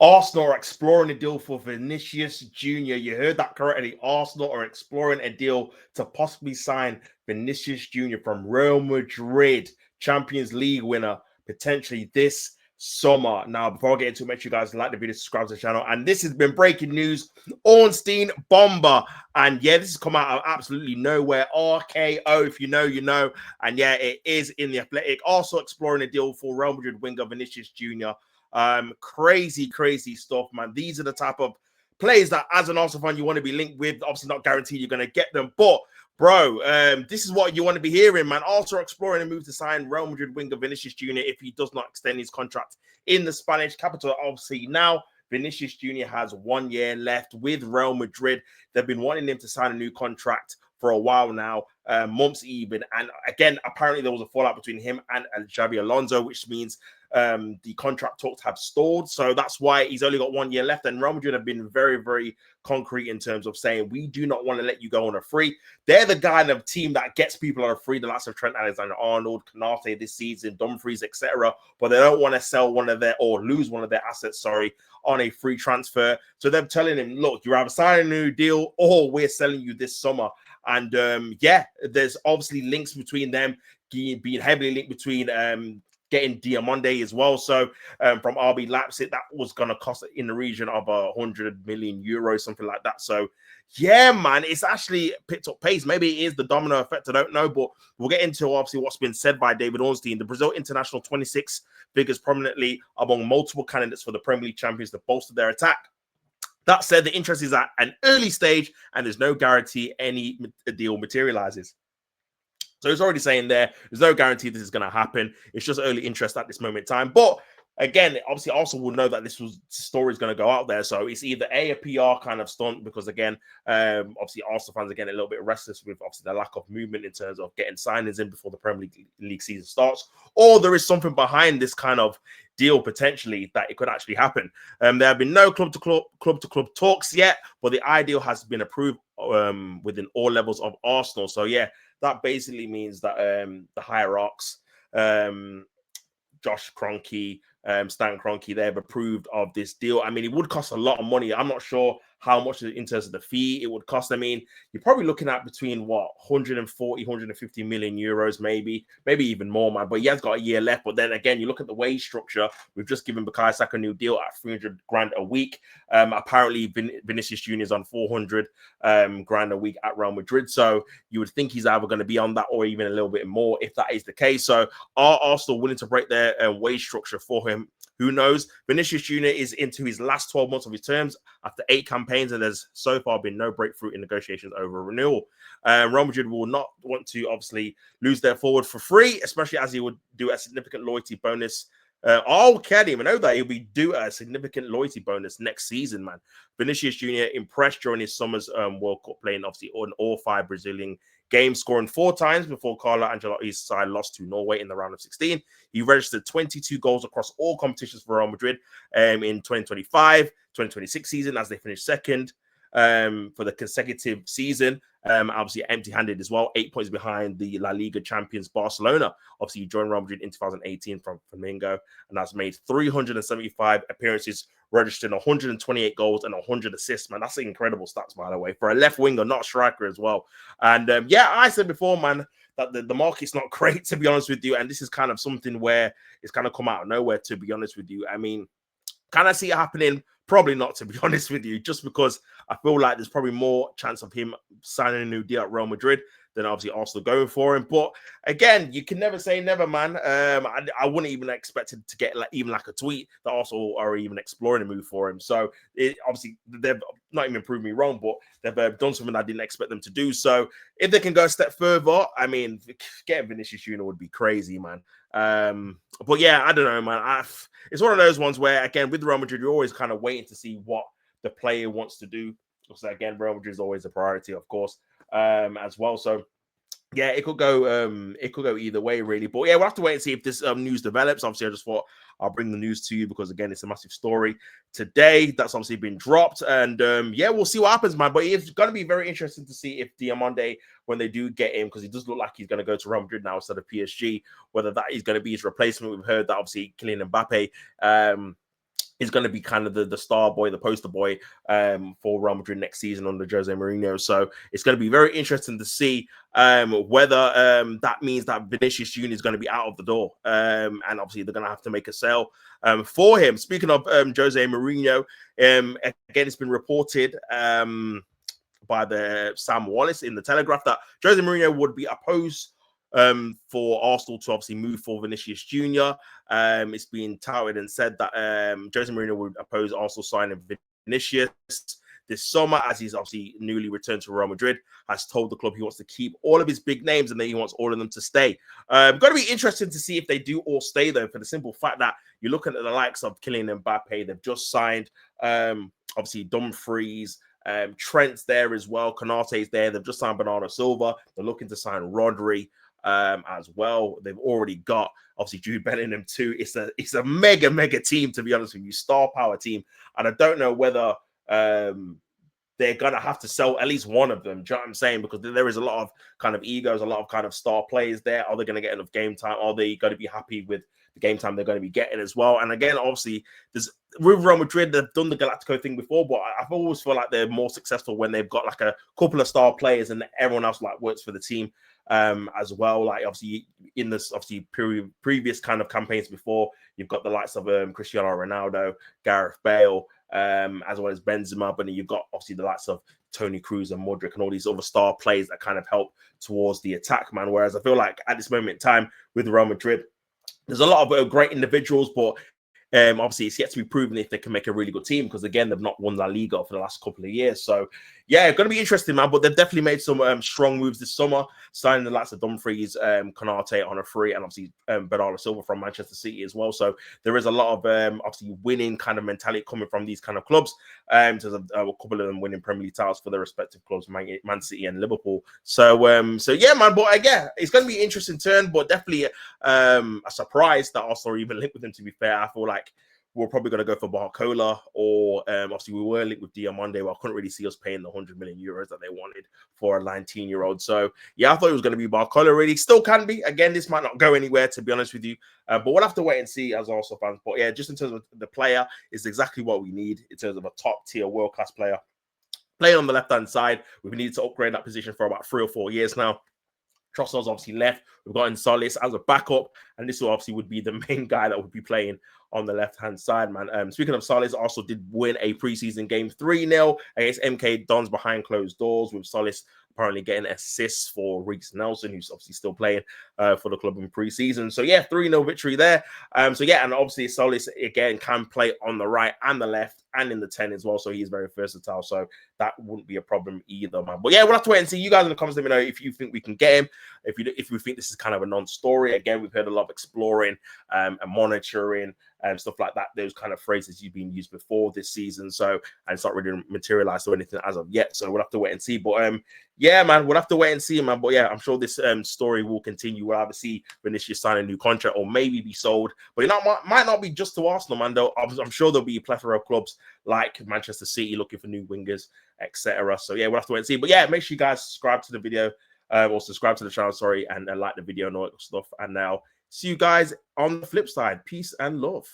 Arsenal are exploring a deal for Vinicius Jr. You heard that correctly. Arsenal are exploring a deal to possibly sign Vinicius Jr. from Real Madrid, Champions League winner, potentially this summer. Now, before I get into it, make sure you guys like the video, subscribe to the channel. And this has been breaking news. Ornstein bomber. And yeah, this has come out of absolutely nowhere. RKO, if you know, you know. And yeah, it is in the Athletic. Also exploring a deal for Real Madrid winger Vinicius Jr. Crazy stuff, man. These are the type of players that as an Arsenal fan you want to be linked with. Obviously not guaranteed you're going to get them, but bro, this is what you want to be hearing, man. Also exploring a move to sign Real Madrid winger Vinicius Jr. if he does not extend his contract in the Spanish capital. Obviously now Vinicius Jr. has 1 year left with Real Madrid. They've been wanting him to sign a new contract for a while now, months even. And again, apparently there was a fallout between him and Xabi Alonso, which means the contract talks have stalled. So that's why he's only got 1 year left. And Real Madrid have been very concrete in terms of saying, we do not want to let you go on a free. They're the kind of team that gets people on a free, the likes of Trent Alexander-Arnold, Canate this season, Dumfries, etc. But they don't want to sell one of their, or lose one of their assets, sorry, on a free transfer. So they're telling him, look, you either sign a new deal or we're selling you this summer. And yeah, there's obviously links between them, being heavily linked between getting Diamonde as well. So from RB Leipzig, that was going to cost in the region of 100 million euros, something like that. So yeah, man, it's actually picked up pace. Maybe it is the domino effect, I don't know, but we'll get into obviously what's been said by David Ornstein. The Brazil international 26 figures prominently among multiple candidates for the Premier League champions to bolster their attack. That said, the interest is at an early stage and there's no guarantee any deal materializes. So it's already saying there's no guarantee this is going to happen. It's just early interest at this moment in time. But again, obviously, Arsenal will know that this story is going to go out there. So it's either a PR kind of stunt because, again, obviously, Arsenal fans are getting a little bit restless with obviously the lack of movement in terms of getting signings in before the Premier League season starts, or there is something behind this kind of deal potentially that it could actually happen. There have been no club-to-club talks yet, but the ideal has been approved within all levels of Arsenal. So yeah, that basically means that the hierarchs, Josh Kroenke, Stan Kroenke, they've approved of this deal. I mean, it would cost a lot of money. I'm not sure how much in terms of the fee it would cost. I mean, you're probably looking at between 140, 150 million euros, maybe even more, man. But he has got a year left. But then again, you look at the wage structure. We've just given Bukayo Saka a new deal at 300 grand a week. Apparently, Vinicius Jr. is on 400 grand a week at Real Madrid. So you would think he's either going to be on that or even a little bit more if that is the case. So are Arsenal willing to break their wage structure for him? Who knows? Vinicius Jr. is into his last 12 months of his terms after 8 campaigns, and there's so far been no breakthrough in negotiations over renewal. Real Madrid will not want to obviously lose their forward for free, especially as he would do a significant loyalty bonus. I didn't even know that he'll be due a significant loyalty bonus next season, man. Vinicius Jr. impressed during his summer's World Cup, playing obviously on all 5 Brazilian games, scoring 4 times before Carlo Ancelotti's side lost to Norway in the round of 16. He registered 22 goals across all competitions for Real Madrid in 2025, 2026 season as they finished second for the consecutive season. Obviously empty-handed as well, 8 points behind the La Liga champions Barcelona. Obviously, he joined Real Madrid in 2018 from Flamengo and has made 375 appearances, registering 128 goals and 100 assists, man. That's incredible stats, by the way, for a left winger, not striker as well. And yeah, I said before, man, that the market's not great, to be honest with you. And this is kind of something where it's kind of come out of nowhere, to be honest with you. I mean, can I see it happening? Probably not, to be honest with you, just because I feel like there's probably more chance of him signing a new deal at Real Madrid than obviously Arsenal going for him. But again, you can never say never, man. I wouldn't even expect it to get even a tweet that Arsenal are even exploring a move for him. So obviously they've not even proved me wrong, but they've done something I didn't expect them to do. So if they can go a step further, I mean, getting Vinicius Jr. would be crazy, man. But yeah, I don't know, man. It's one of those ones where, again, with Real Madrid, you're always kind of waiting to see what the player wants to do. So again, Real Madrid is always a priority, of course, as well. So yeah, it could go either way, really. But yeah, we'll have to wait and see if this news develops. Obviously, I just thought I'll bring the news to you because, again, it's a massive story today that's obviously been dropped. And yeah, we'll see what happens, man. But it's going to be very interesting to see if Diamonde, when they do get him, because he does look like he's going to go to Real Madrid now instead of PSG, whether that is going to be his replacement. We've heard that obviously Kylian Mbappe is going to be kind of the star boy, the poster boy for Real Madrid next season under Jose Mourinho. So it's going to be very interesting to see whether that means that Vinicius Jr is going to be out of the door. And obviously they're going to have to make a sale for him. Speaking of Jose Mourinho, again, it's been reported by the Sam Wallace in the Telegraph that Jose Mourinho would be opposed for Arsenal to obviously move for Vinicius Jr. It's been touted and said that Jose Mourinho would oppose Arsenal signing Vinicius this summer, as he's obviously newly returned to Real Madrid, has told the club he wants to keep all of his big names and that he wants all of them to stay. Going to be interesting to see if they do all stay, though, for the simple fact that you're looking at the likes of Kylian Mbappe. They've just signed, obviously, Dumfries. Trent's there as well. Konate's there. They've just signed Bernardo Silva. They're looking to sign Rodri as well. They've already got obviously Jude Bellingham too. It's a mega team, to be honest with you, star power team. And I don't know whether they're gonna have to sell at least one of them. Do you know what I'm saying? Because there is a lot of kind of egos, a lot of kind of star players there. Are they going to get enough game time? Are they going to be happy with the game time they're going to be getting as well? And again, obviously, with Real Madrid, they've done the Galactico thing before, but I've always felt like they're more successful when they've got like a couple of star players and everyone else like works for the team as well. Like obviously in this previous kind of campaigns before, you've got the likes of Cristiano Ronaldo, Gareth Bale, as well as Benzema, but then you've got obviously the likes of Toni Kroos and Modric and all these other star players that kind of help towards the attack, man. Whereas I feel like at this moment in time with Real Madrid, there's a lot of great individuals, but obviously it's yet to be proven if they can make a really good team, because again, they've not won La Liga for the last couple of years. So yeah, it's going to be interesting, man. But they've definitely made some strong moves this summer, signing the likes of Dumfries, Konate on a free, and obviously Bernardo Silva from Manchester City as well. So there is a lot of obviously winning kind of mentality coming from these kind of clubs. There's a couple of them winning Premier League titles for their respective clubs, Man City and Liverpool. So yeah, man. But yeah, it's going to be an interesting turn, but definitely a surprise that Arsenal are even linked with him. To be fair, I feel like we're probably going to go for Barcola, or obviously we were linked with Diamande, but I couldn't really see us paying the 100 million euros that they wanted for a 19-year-old. So yeah, I thought it was going to be Barcola. Really, still can be. Again, this might not go anywhere, to be honest with you, but we'll have to wait and see as Arsenal fans. But yeah, just in terms of the player, is exactly what we need in terms of a top-tier, world-class player playing on the left-hand side. We've needed to upgrade that position for about 3 or 4 years now. Trossard's obviously left. We've got Solis as a backup, and this obviously would be the main guy that would be playing on the left-hand side, man. Speaking of Solis, also did win a preseason game 3-0 against MK Dons behind closed doors, with Solis apparently getting assists for Reece Nelson, who's obviously still playing for the club in preseason. So yeah, 3-0 victory there. So yeah, and obviously Solis again can play on the right and the left and in the 10 as well. So he's very versatile. So that wouldn't be a problem either, man. But yeah, we'll have to wait and see. You guys in the comments, let me know if you think we can get him. If we think this is kind of a non-story. Again, we've heard a lot of exploring and monitoring and stuff like that. Those kind of phrases you've been used before this season. So, and it's not really materialized or anything as of yet. So we'll have to wait and see. But yeah, man, we'll have to wait and see, man. But yeah, I'm sure this story will continue. We'll either see Vinicius sign a new contract or maybe be sold. But might not be just to Arsenal, man. Though I'm sure there'll be a plethora of clubs like Manchester City looking for new wingers, etc. So yeah, we'll have to wait and see. But yeah, make sure you guys subscribe to the video, or subscribe to the channel, sorry, and like the video and all that stuff. And now see you guys on the flip side. Peace and love.